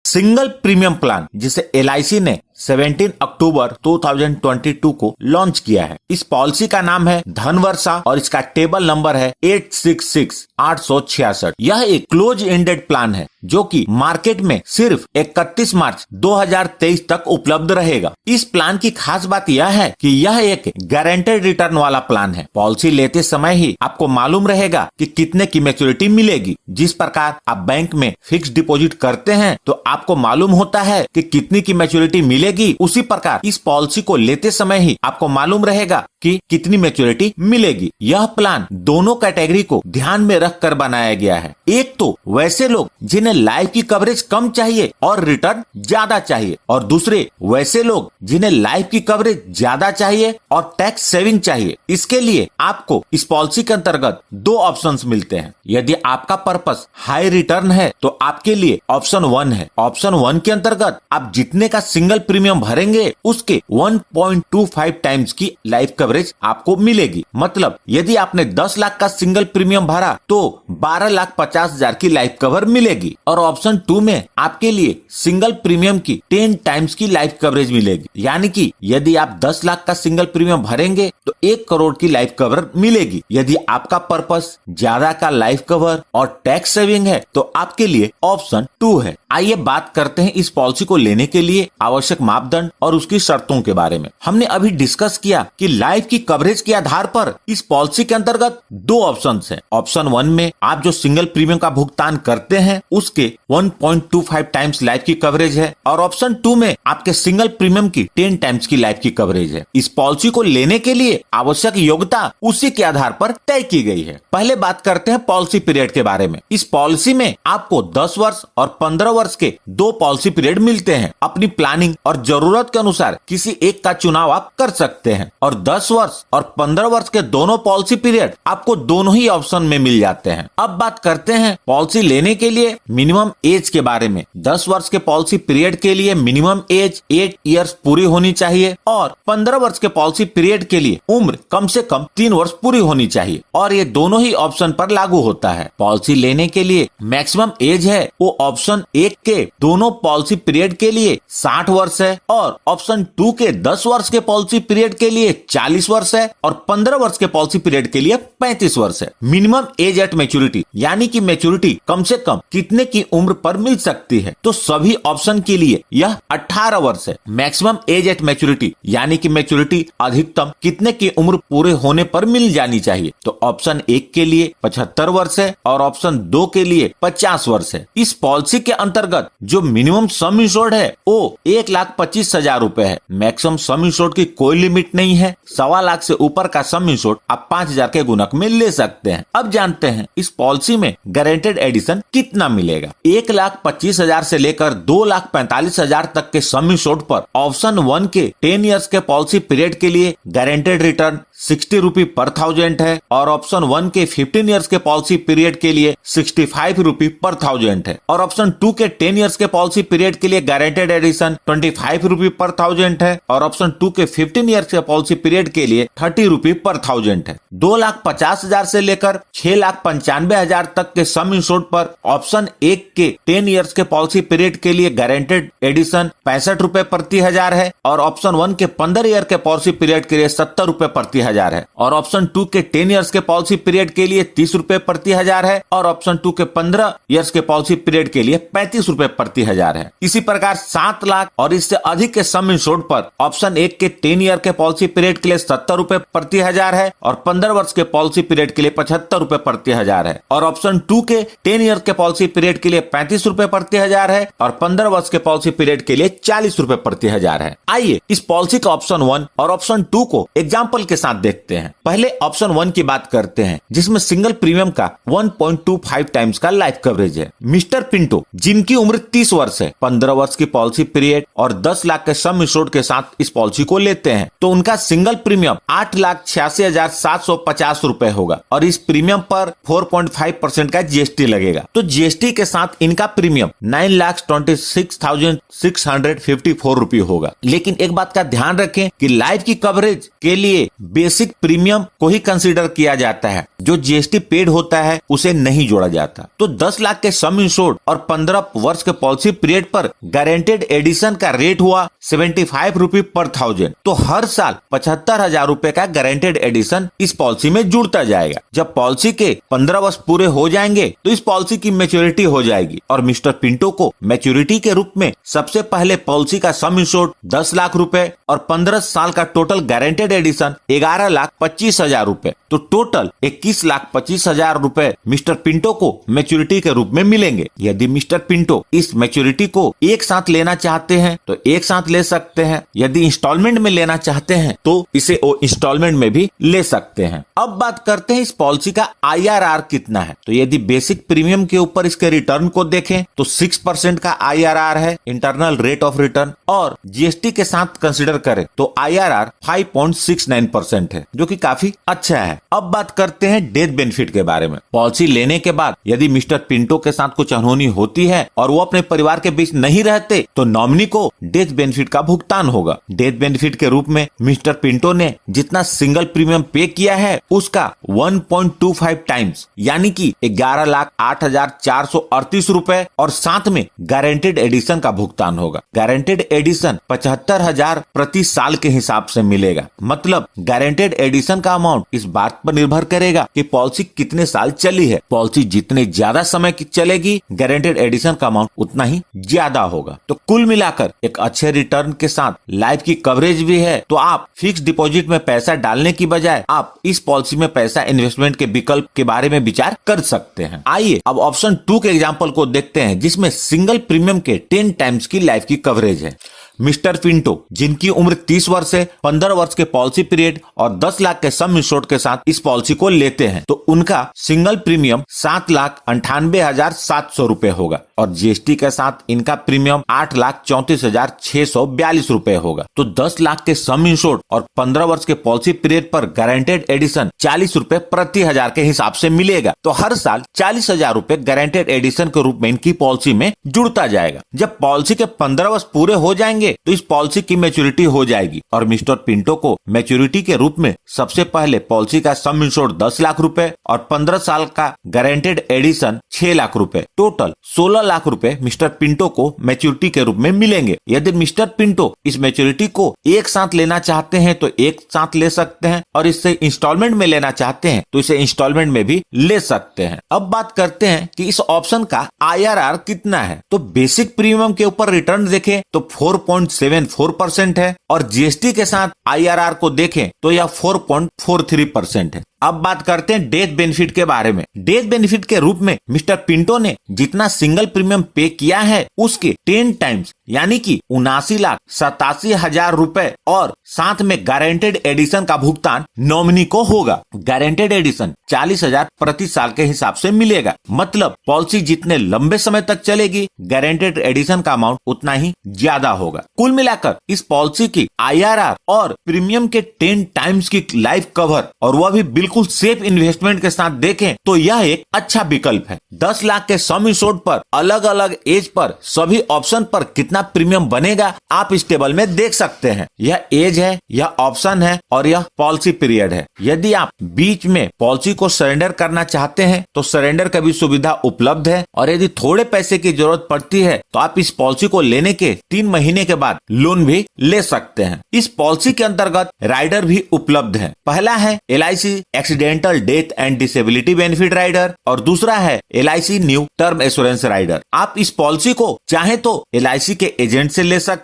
Single premium plan जिसे LIC ने 17 अक्टूबर 2022 को लॉन्च किया है। इस पॉलिसी का नाम है धनवर्षा और इसका टेबल नंबर है 866866। यह एक क्लोज एंडेड प्लान है जो कि मार्केट में सिर्फ 31 मार्च 2023 तक उपलब्ध रहेगा। इस प्लान की खास बात यह है कि यह एक गारंटेड रिटर्न वाला प्लान है। पॉलिसी लेते समय ही आपको मालूम रहेगा कि कितने की मैच्योरिटी मिलेगी। जिस प्रकार आप बैंक में फिक्स डिपॉजिट करते हैं तो आपको मालूम होता है कि कितनी की मैच्योरिटी मिलेगी, उसी प्रकार इस पॉलिसी को लेते समय ही आपको मालूम रहेगा कि कितनी मैच्योरिटी मिलेगी। यह प्लान दोनों कैटेगरी को ध्यान में रखकर बनाया गया है। एक तो वैसे लोग जिन्हें लाइफ की कवरेज कम चाहिए और रिटर्न ज्यादा चाहिए, और दूसरे वैसे लोग जिन्हें लाइफ की कवरेज ज्यादा चाहिए और टैक्स सेविंग चाहिए। इसके लिए आपको इस पॉलिसी के अंतर्गत दो ऑप्शंस मिलते हैं। यदि आपका पर्पस हाई रिटर्न है तो आपके लिए ऑप्शन 1 है। ऑप्शन 1 के अंतर्गत आप जितने का सिंगल प्रीमियम भरेंगे उसके 1.25 टाइम्स की लाइफ कवरेज आपको मिलेगी। मतलब यदि आपने 10 लाख का सिंगल प्रीमियम भरा तो 12,50,000 की लाइफ कवर मिलेगी। और ऑप्शन 2 में आपके लिए सिंगल प्रीमियम की 10 टाइम्स की लाइफ कवरेज मिलेगी। यानी कि यदि आप 10 लाख का सिंगल प्रीमियम भरेंगे तो 1 करोड़ की लाइफ कवर मिलेगी। यदि आपका पर्पस ज्यादा का लाइफ कवर और टैक्स सेविंग है तो आपके लिए ऑप्शन 2 है। आइए बात करते हैं इस पॉलिसी को लेने के लिए आवश्यक मापदंड और उसकी शर्तों के बारे में। हमने अभी डिस्कस किया कि लाइफ की कवरेज के आधार पर इस पॉलिसी के अंतर्गत दो ऑप्शंस हैं। ऑप्शन 1 में आप जो सिंगल प्रीमियम का भुगतान करते हैं उसके 1.25 टाइम्स लाइफ की कवरेज है, और ऑप्शन 2 में आपके सिंगल प्रीमियम की 10 टाइम्स की लाइफ की कवरेज है। इस पॉलिसी को लेने के लिए आवश्यक योग्यता उसी के आधार पर तय की गई है। पहले बात करते हैं पॉलिसी पीरियड के बारे में। इस पॉलिसी में आपको 10 वर्ष और 15 वर्ष के दो पॉलिसी पीरियड मिलते हैं। अपनी प्लानिंग और जरूरत के अनुसार किसी एक का चुनाव आप कर सकते हैं, और 10 वर्ष और 15 वर्ष के दोनों पॉलिसी पीरियड आपको दोनों ही ऑप्शन में मिल जाते हैं। अब बात करते हैं पॉलिसी लेने के लिए मिनिमम एज के बारे में। 10 वर्ष के पॉलिसी पीरियड के लिए मिनिमम एज 8 इयर्स पूरी होनी चाहिए, और 15 वर्ष के पॉलिसी पीरियड के लिए उम्र कम से कम 3 वर्ष पूरी होनी चाहिए, और ये दोनों ही ऑप्शन पर लागू होता है। पॉलिसी लेने के लिए मैक्सिमम एज है वो ऑप्शन 1 के दोनों पॉलिसी पीरियड के लिए 60 वर्ष है, और ऑप्शन 2 के 10 वर्ष के पॉलिसी पीरियड के लिए 40 वर्ष है, और 15 वर्ष के पॉलिसी पीरियड के लिए 35 वर्ष है। मिनिमम एज एट मैच्योरिटी यानी कि मैच्योरिटी कम से कम कितने की उम्र पर मिल सकती है, तो सभी ऑप्शन के लिए यह 18 वर्ष है। मैक्सिमम एज एट मैच्योरिटी यानी कि मैच्योरिटी अधिकतम कितने की उम्र पूरे होने पर मिल जानी चाहिए, तो ऑप्शन 1 के लिए 75 वर्ष है और ऑप्शन 2 के लिए 50 वर्ष है। इस पॉलिसी के अंतर्गत जो मिनिमम सम इंश्योर्ड है वो 1,25,000 रूपए है। मैक्सिमम सम इंश्योर्ड की कोई लिमिट नहीं है। 1.25 लाख से ऊपर का सम इंश्योर्ड आप 5,000 के गुणक में ले सकते हैं। अब जानते हैं इस पॉलिसी में गारंटेड एडिशन कितना मिलेगा। 1,25,000 से लेकर 2,45,000 तक के सम इंश्योर्ड पर ऑप्शन 1 के 10 इयर्स के पॉलिसी पीरियड के लिए गारंटेड रिटर्न 60 रुपए पर 1000 है, और ऑप्शन 1 के 15 इयर्स के पॉलिसी पीरियड के लिए 65 रुपए पर 1000 है, और ऑप्शन 2 के 10 इयर्स के पॉलिसी पीरियड के लिए गारंटेड एडिशन 25 रुपए पर 1000 है, और ऑप्शन 2 के 15 इयर्स के पॉलिसी पीरियड के लिए 30 रुपए पर 1000 है। 2,50,000 से लेकर 6,95,000 तक के सम इंश्योर्ड पर ऑप्शन 1 के 10 इयर्स के पॉलिसी पीरियड के लिए गारंटेड एडिशन 65 रुपए प्रति 1000 है, और ऑप्शन 1 के 15 ईयर के पॉलिसी पीरियड के लिए 70 रुपए प्रति 1000 है, और ऑप्शन 2 के 10 इयर्स के पॉलिसी पीरियड के लिए 30 रुपए प्रति 1000 है, और ऑप्शन 2 के 15 इयर्स के पॉलिसी पीरियड के लिए 35 रुपए प्रति 1000 है। इसी प्रकार 7 लाख और इससे अधिक के सम इंश्योर्ड पर ऑप्शन 1 के 10 ईयर के पॉलिसी पीरियड के लिए 70 रुपए प्रति 1000 है, और 15 वर्ष के पॉलिसी पीरियड के लिए 75 रुपए प्रति 1000 है, और ऑप्शन 2 के 10 ईयर के पॉलिसी पीरियड के लिए 35 रुपए प्रति 1000 है, और 15 वर्ष के पॉलिसी पीरियड के लिए 40 रुपए प्रति 1000 है। आइए इस पॉलिसी का ऑप्शन 1 और ऑप्शन 2 को एग्जाम्पल के साथ देखते हैं। पहले ऑप्शन 1 की बात करते हैं जिसमें सिंगल प्रीमियम का 1.25 टाइम्स का लाइफ कवरेज है। मिस्टर पिंटो जिनकी उम्र 30 वर्ष है, 15 वर्ष की पॉलिसी पीरियड और और 10 लाख के सम इंश्योर्ड के साथ इस पॉलिसी को लेते हैं तो उनका सिंगल प्रीमियम 8,86,750 रुपए होगा और इस प्रीमियम पर 4.5% का जीएसटी लगेगा। तो जीएसटी के साथ इनका प्रीमियम 9,26,654 रुपए होगा। लेकिन एक बात का ध्यान रखें कि लाइफ की कवरेज के लिए बेसिक प्रीमियम को ही कंसीडर किया जाता है, जो जीएसटी पेड होता है उसे नहीं जोड़ा जाता। तो 10 लाख के सम इंश्योर्ड और 15 वर्ष के पॉलिसी पीरियड पर गारंटेड एडिशन का रेट हुआ 75 रुपए पर 1000। तो हर साल 75,000 रुपए का गारंटेड एडिशन इस पॉलिसी में जुड़ता जाएगा। जब पॉलिसी के 15 वर्ष पूरे हो जाएंगे तो इस पॉलिसी की मैच्योरिटी हो जाएगी और मिस्टर पिंटो को मैच्योरिटी के रूप में सबसे पहले पॉलिसी का सम इंश्योर्ड 10 लाख रुपए और 15 साल का टोटल गारंटेड एडिशन 11,25,000 रुपए, तो टोटल 21,25,000 रुपए मिस्टर पिंटो को मैच्योरिटी के रूप में मिलेंगे। यदि मिस्टर पिंटो इस मैच्योरिटी को एक साथ लेना चाहते हैं तो एक साथ ले सकते हैं, यदि इंस्टॉलमेंट में लेना चाहते हैं तो इसे वो इंस्टॉलमेंट में भी ले सकते हैं। अब बात करते हैं इस पॉलिसी का IRR कितना है। तो यदि बेसिक प्रीमियम के ऊपर इसके रिटर्न को देखें तो 6% का IRR है, इंटरनल रेट ऑफ रिटर्न, और जीएसटी के साथ कंसिडर करें तो IRR 5.69% है, जो कि काफी अच्छा है। अब बात करते हैं डेथ बेनिफिट के बारे में। पॉलिसी लेने के बाद यदि मिस्टर पिंटो के साथ कुछ अनहोनी होती है और वो अपने परिवार के बीच नहीं रहते तो नॉमिनी को डेथ बेनिफिट का भुगतान होगा। डेथ बेनिफिट के रूप में मिस्टर पिंटो ने जितना सिंगल प्रीमियम पे किया है उसका 1.25 टाइम्स यानी कि 11,08,438 रुपए और साथ में गारंटेड एडिशन का भुगतान होगा। गारंटेड एडिशन 75,000 प्रति साल के हिसाब से मिलेगा। मतलब गारंटेड एडिशन का अमाउंट इस बात पर निर्भर करेगा कि पॉलिसी कितने साल चली है। पॉलिसी जितने ज्यादा समय की चलेगी गारंटेड एडिशन का अमाउंट उतना ही ज्यादा होगा। तो कुल मिलाकर एक अच्छे रिटर्न के साथ लाइफ की कवरेज भी है। तो आप फिक्स डिपॉजिट में पैसा डालने की बजाय आप इस पॉलिसी में पैसा इन्वेस्टमेंट के विकल्प के बारे में विचार कर सकते हैं। आइए अब ऑप्शन 2 के एग्जाम्पल को देखते हैं, जिसमें सिंगल प्रीमियम के 10 टाइम्स की लाइफ की कवरेज है। मिस्टर पिंटो जिनकी उम्र 30 वर्ष है, 15 वर्ष के पॉलिसी पीरियड और 10 लाख के सम इंश्योर्ड के साथ इस पॉलिसी को लेते हैं तो उनका सिंगल प्रीमियम 7,98,700 रुपए होगा और जीएसटी के साथ इनका प्रीमियम 8,34,642 रुपए होगा। तो 10 लाख के सम इंश्योर्ड और 15 वर्ष के पॉलिसी पीरियड पर गारंटेड एडिशन 40 रुपए प्रति हजार के हिसाब से मिलेगा। तो हर साल 40,000 रुपए गारंटेड एडिशन के रूप में इनकी पॉलिसी में जुड़ता जाएगा। जब पॉलिसी के 15 वर्ष पूरे हो जाएंगे तो इस पॉलिसी की मैच्योरिटी हो जाएगी और मिस्टर पिंटो को मैच्योरिटी के रूप में सबसे पहले पॉलिसी का सम इंश्योर्ड 10 लाख रुपए और 15 साल का गारंटेड एडिशन 6 लाख रुपए, टोटल 16 लाख रुपए मिस्टर पिंटो को मैच्योरिटी के रूप में मिलेंगे। यदि मिस्टर पिंटो इस मैच्योरिटी को एक साथ लेना चाहते हैं तो एक साथ ले सकते हैं और इससे इंस्टॉलमेंट में लेना चाहते हैं तो इसे इंस्टॉलमेंट में भी ले सकते हैं। अब बात करते हैं कि इस ऑप्शन का IRR कितना है। तो बेसिक प्रीमियम के ऊपर रिटर्न देखें तो 4.74% है और जीएसटी के साथ IRR को देखें तो यह 4.43% है। अब बात करते हैं डेथ बेनिफिट के बारे में। डेथ बेनिफिट के रूप में मिस्टर पिंटो ने जितना सिंगल प्रीमियम पे किया है उसके 10 टाइम्स यानी कि 79,87,000 रुपए और साथ में गारंटेड एडिशन का भुगतान नॉमिनी को होगा। गारंटेड एडिशन 40,000 प्रति साल के हिसाब से मिलेगा। मतलब पॉलिसी जितने लंबे समय तक चलेगी गारंटेड एडिशन का अमाउंट उतना ही ज्यादा होगा। कुल मिलाकर इस पॉलिसी की IRR और प्रीमियम के 10 टाइम्स की लाइफ कवर और वह भी बिल्कुल सेफ इन्वेस्टमेंट के साथ देखें तो यह एक अच्छा विकल्प है। 10 लाख के सम इंश्योर्ड पर अलग अलग एज पर सभी ऑप्शन पर कितना प्रीमियम बनेगा आप इस टेबल में देख सकते हैं। यह एज है, यह ऑप्शन है और यह पॉलिसी पीरियड है। यदि आप बीच में पॉलिसी को सरेंडर करना चाहते हैं तो सरेंडर का भी सुविधा उपलब्ध है और यदि थोड़े पैसे की जरूरत पड़ती है तो आप इस पॉलिसी को लेने के 3 महीने के बाद लोन भी ले सकते हैं। इस पॉलिसी के अंतर्गत राइडर भी उपलब्ध है। पहला है LIC accidental death and disability benefit rider और दूसरा है LIC new term assurance rider. आप इस पॉलिसी को चाहे तो LIC के एजेंट से ले सकते